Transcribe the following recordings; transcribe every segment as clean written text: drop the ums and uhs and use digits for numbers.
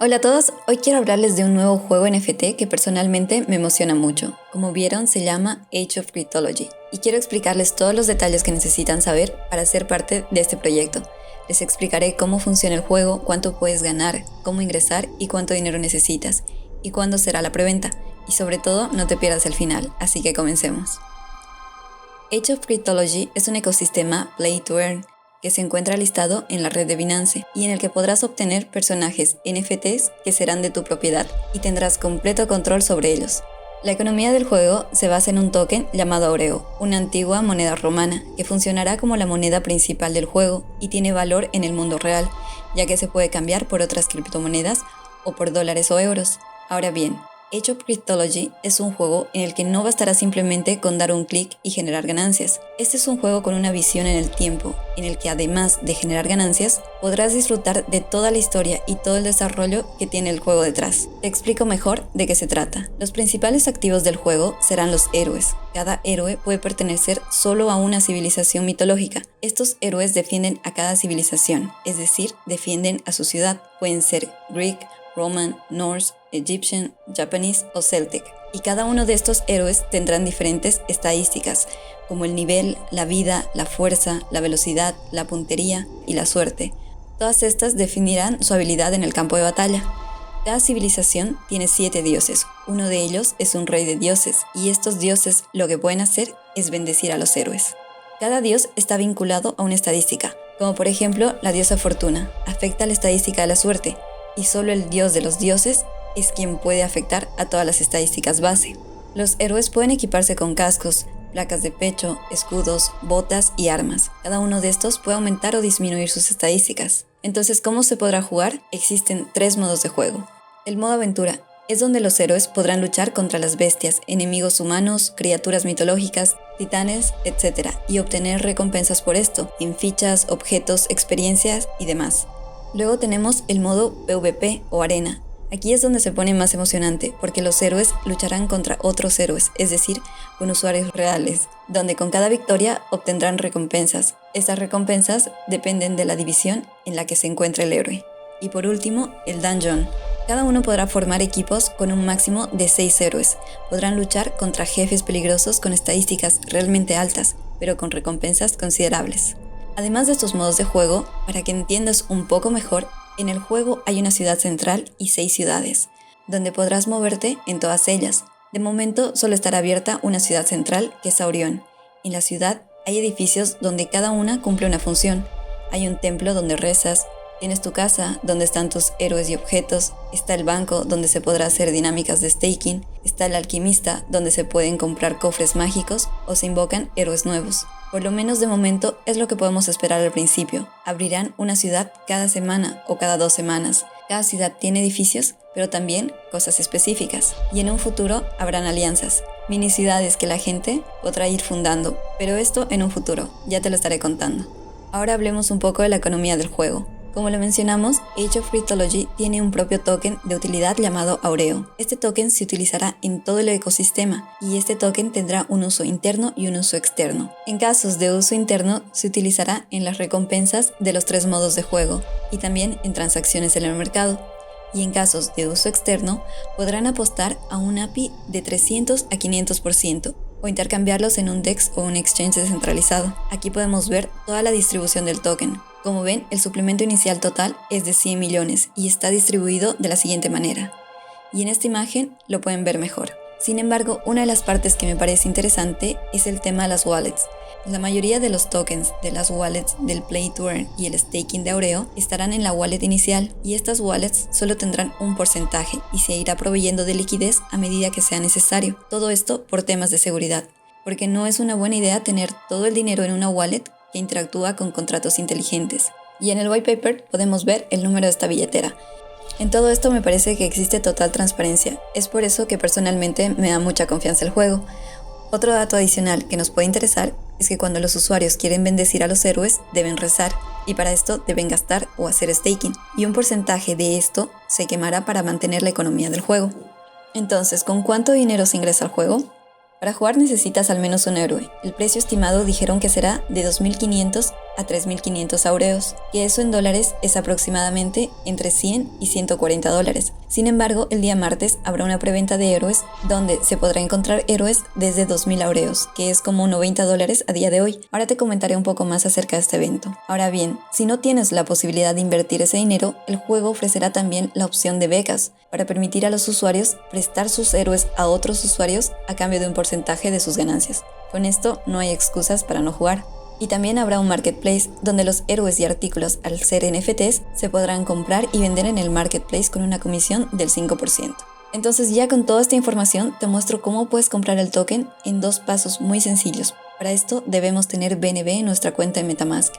Hola a todos, hoy quiero hablarles de un nuevo juego NFT que personalmente me emociona mucho. Como vieron, se llama Age of Cryptology y quiero explicarles todos los detalles que necesitan saber para ser parte de este proyecto. Les explicaré cómo funciona el juego, cuánto puedes ganar, cómo ingresar y cuánto dinero necesitas, y cuándo será la preventa. Y sobre todo, no te pierdas el final, así que comencemos. Age of Cryptology es un ecosistema Play to Earn que se encuentra listado en la red de Binance y en el que podrás obtener personajes NFTs que serán de tu propiedad y tendrás completo control sobre ellos. La economía del juego se basa en un token llamado Aureo, una antigua moneda romana que funcionará como la moneda principal del juego y tiene valor en el mundo real, ya que se puede cambiar por otras criptomonedas o por dólares o euros. Ahora bien, Age of Cryptology es un juego en el que no bastará simplemente con dar un clic y generar ganancias. Este es un juego con una visión en el tiempo, en el que además de generar ganancias, podrás disfrutar de toda la historia y todo el desarrollo que tiene el juego detrás. Te explico mejor de qué se trata. Los principales activos del juego serán los héroes. Cada héroe puede pertenecer solo a una civilización mitológica. Estos héroes defienden a cada civilización, es decir, defienden a su ciudad. Pueden ser Greek, Roman, Norse, Egyptian, Japanese o Celtic. Y cada uno de estos héroes tendrán diferentes estadísticas, como el nivel, la vida, la fuerza, la velocidad, la puntería y la suerte. Todas estas definirán su habilidad en el campo de batalla. Cada civilización tiene 7 dioses. Uno de ellos es un rey de dioses, y estos dioses lo que pueden hacer es bendecir a los héroes. Cada dios está vinculado a una estadística, como por ejemplo la diosa Fortuna, afecta la estadística de la suerte, y solo el dios de los dioses es quien puede afectar a todas las estadísticas base. Los héroes pueden equiparse con cascos, placas de pecho, escudos, botas y armas. Cada uno de estos puede aumentar o disminuir sus estadísticas. Entonces, ¿cómo se podrá jugar? Existen 3 modos de juego. El modo aventura es donde los héroes podrán luchar contra las bestias, enemigos humanos, criaturas mitológicas, titanes, etc. y obtener recompensas por esto, en fichas, objetos, experiencias y demás. Luego tenemos el modo PvP o arena. Aquí es donde se pone más emocionante, porque los héroes lucharán contra otros héroes, es decir, con usuarios reales, donde con cada victoria obtendrán recompensas. Estas recompensas dependen de la división en la que se encuentra el héroe. Y por último, el Dungeon. Cada uno podrá formar equipos con un máximo de 6 héroes. Podrán luchar contra jefes peligrosos con estadísticas realmente altas, pero con recompensas considerables. Además de estos modos de juego, para que entiendas un poco mejor, en el juego hay una ciudad central y 6 ciudades, donde podrás moverte en todas ellas. De momento solo estará abierta una ciudad central, que es Aurion. En la ciudad hay edificios donde cada una cumple una función. Hay un templo donde rezas, tienes tu casa donde están tus héroes y objetos, está el banco donde se podrá hacer dinámicas de staking, está el alquimista donde se pueden comprar cofres mágicos o se invocan héroes nuevos. Por lo menos de momento es lo que podemos esperar al principio. Abrirán una ciudad cada semana o cada 2 semanas. Cada ciudad tiene edificios, pero también cosas específicas. Y en un futuro habrán alianzas, mini ciudades que la gente podrá ir fundando. Pero esto en un futuro, ya te lo estaré contando. Ahora hablemos un poco de la economía del juego. Como lo mencionamos, Age of Cryptology tiene un propio token de utilidad llamado Aureo. Este token se utilizará en todo el ecosistema y este token tendrá un uso interno y un uso externo. En casos de uso interno, se utilizará en las recompensas de los 3 modos de juego y también en transacciones en el mercado. Y en casos de uso externo, podrán apostar a un API de 300 a 500% o intercambiarlos en un DEX o un exchange descentralizado. Aquí podemos ver toda la distribución del token. Como ven, el suplemento inicial total es de 100 millones y está distribuido de la siguiente manera. Y en esta imagen lo pueden ver mejor. Sin embargo, una de las partes que me parece interesante es el tema de las wallets. La mayoría de los tokens de las wallets del Play to Earn y el staking de Aureo estarán en la wallet inicial y estas wallets solo tendrán un porcentaje y se irá proveyendo de liquidez a medida que sea necesario. Todo esto por temas de seguridad, porque no es una buena idea tener todo el dinero en una wallet que interactúa con contratos inteligentes. Y en el white paper podemos ver el número de esta billetera. En todo esto me parece que existe total transparencia. Es por eso que personalmente me da mucha confianza el juego. Otro dato adicional que nos puede interesar es que cuando los usuarios quieren bendecir a los héroes, deben rezar, y para esto deben gastar o hacer staking, y un porcentaje de esto se quemará para mantener la economía del juego. Entonces, ¿con cuánto dinero se ingresa al juego? Para jugar necesitas al menos un héroe. El precio estimado dijeron que será de 2.500 a a 3.500 aureos, que eso en dólares es aproximadamente entre 100 y 140 dólares. Sin embargo, el día martes habrá una preventa de héroes donde se podrá encontrar héroes desde 2.000 aureos, que es como 90 dólares a día de hoy. Ahora te comentaré un poco más acerca de este evento. Ahora bien, si no tienes la posibilidad de invertir ese dinero, el juego ofrecerá también la opción de becas para permitir a los usuarios prestar sus héroes a otros usuarios a cambio de un porcentaje de sus ganancias. Con esto no hay excusas para no jugar. Y también habrá un marketplace donde los héroes y artículos, al ser NFTs, se podrán comprar y vender en el marketplace con una comisión del 5%. Entonces, ya con toda esta información te muestro cómo puedes comprar el token en 2 pasos muy sencillos. Para esto debemos tener BNB en nuestra cuenta de MetaMask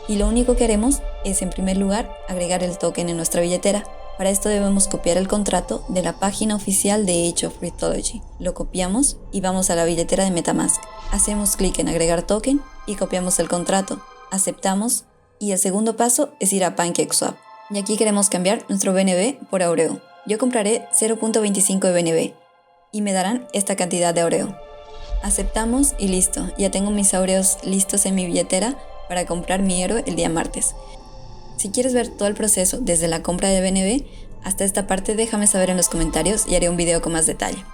y lo único que haremos es, en primer lugar, agregar el token en nuestra billetera. Para esto debemos copiar el contrato de la página oficial de Age of Cryptology. Lo copiamos y vamos a la billetera de MetaMask. Hacemos clic en agregar token y copiamos el contrato. Aceptamos y el segundo paso es ir a PancakeSwap. Y aquí queremos cambiar nuestro BNB por Aureo. Yo compraré 0.25 de BNB y me darán esta cantidad de Aureo. Aceptamos y listo. Ya tengo mis Aureos listos en mi billetera para comprar mi héroe el día martes. Si quieres ver todo el proceso desde la compra de BNB hasta esta parte, déjame saber en los comentarios y haré un video con más detalle.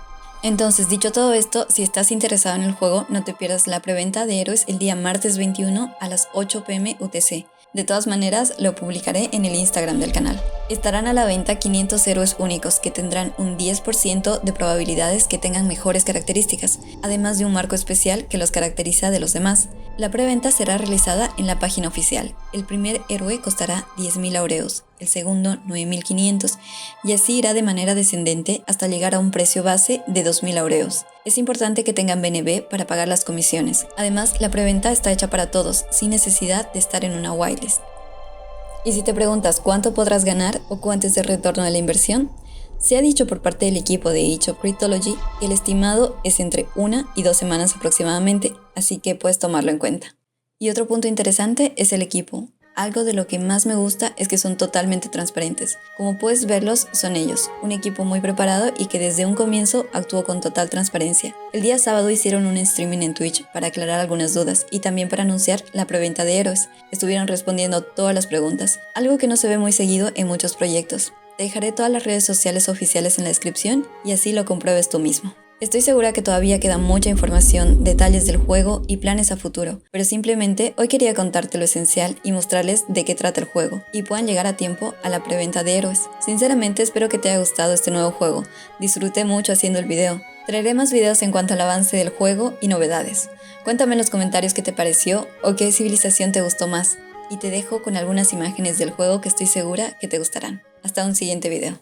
Entonces, dicho todo esto, si estás interesado en el juego, no te pierdas la preventa de héroes el día martes 21 a las 8 p.m. UTC. De todas maneras, lo publicaré en el Instagram del canal. Estarán a la venta 500 héroes únicos que tendrán un 10% de probabilidades que tengan mejores características, además de un marco especial que los caracteriza de los demás. La preventa será realizada en la página oficial. El primer héroe costará 10.000 aureos, el segundo 9.500 y así irá de manera descendente hasta llegar a un precio base de 2.000 aureos. Es importante que tengan BNB para pagar las comisiones. Además, la preventa está hecha para todos, sin necesidad de estar en una whitelist. Y si te preguntas cuánto podrás ganar o cuánto es el retorno de la inversión, se ha dicho por parte del equipo de Age of Cryptology que el estimado es entre 1 y 2 semanas aproximadamente, así que puedes tomarlo en cuenta. Y otro punto interesante es el equipo. Algo de lo que más me gusta es que son totalmente transparentes. Como puedes verlos, son ellos, un equipo muy preparado y que desde un comienzo actuó con total transparencia. El día sábado hicieron un streaming en Twitch para aclarar algunas dudas y también para anunciar la preventa de héroes. Estuvieron respondiendo todas las preguntas, algo que no se ve muy seguido en muchos proyectos. Te dejaré todas las redes sociales oficiales en la descripción y así lo compruebes tú mismo. Estoy segura que todavía queda mucha información, detalles del juego y planes a futuro, pero simplemente hoy quería contarte lo esencial y mostrarles de qué trata el juego y puedan llegar a tiempo a la preventa de héroes. Sinceramente espero que te haya gustado este nuevo juego, disfruté mucho haciendo el video. Traeré más videos en cuanto al avance del juego y novedades. Cuéntame en los comentarios qué te pareció o qué civilización te gustó más y te dejo con algunas imágenes del juego que estoy segura que te gustarán. Hasta un siguiente video.